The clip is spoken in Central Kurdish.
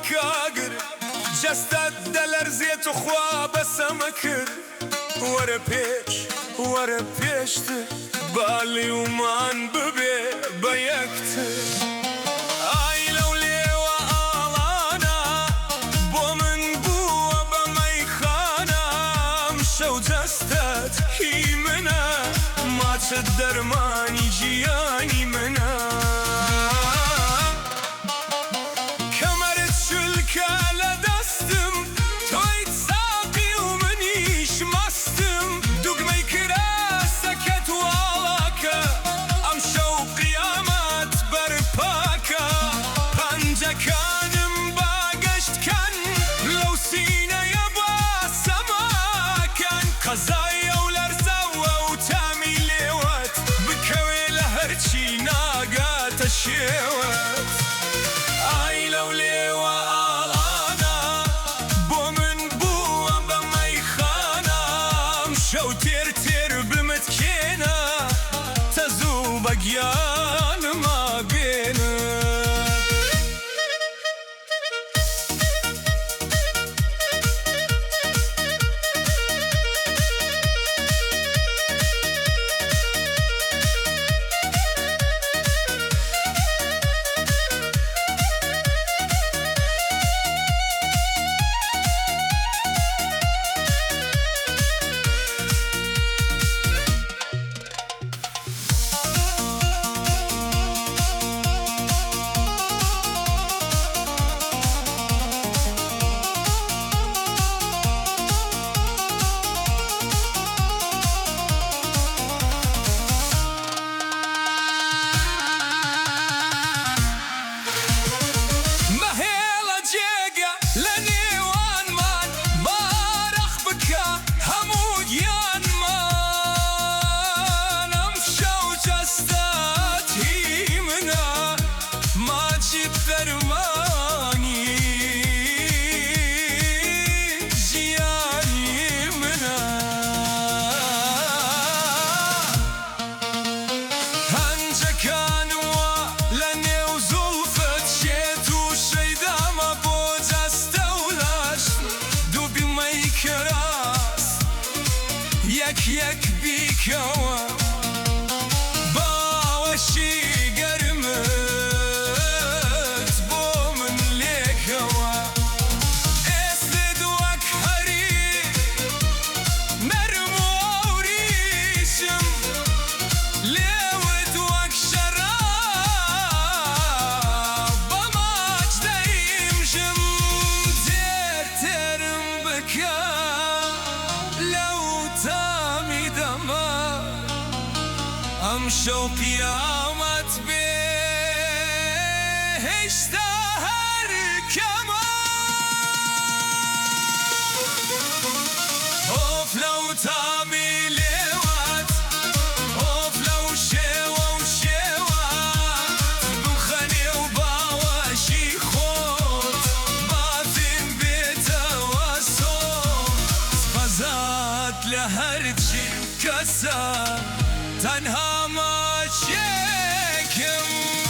كاقر جستت دلر زيت وخوا بسمكر ورا بيشت بالي ومان ببي بيكت اي لولي وآلانا بومن بوا بميخانا مشو جستت هي منا ما تدرماني جياني منا قزايا ولرزوة وتامي ليوت بكوي لهرشي ناقات الشيوت اي لو ليوة آلانا بومن بوا بميخانا مشو تير بمتكينا تزوب اقيان ما بينا يك بيكوا باوشي قرمت بومن ليكوا اسد وك حريق مرمو وريشم ليوت وك شراب بماج دايمشم ترم بكا لو تامي دما امشو قيامت بيه اشتهر كما اوف لو تامي ليوات اوف لو شيوة وشيوات بمخني وباواشي خوت باثم بيتا وصوت غزات لهرجي كسر تنها ما شكم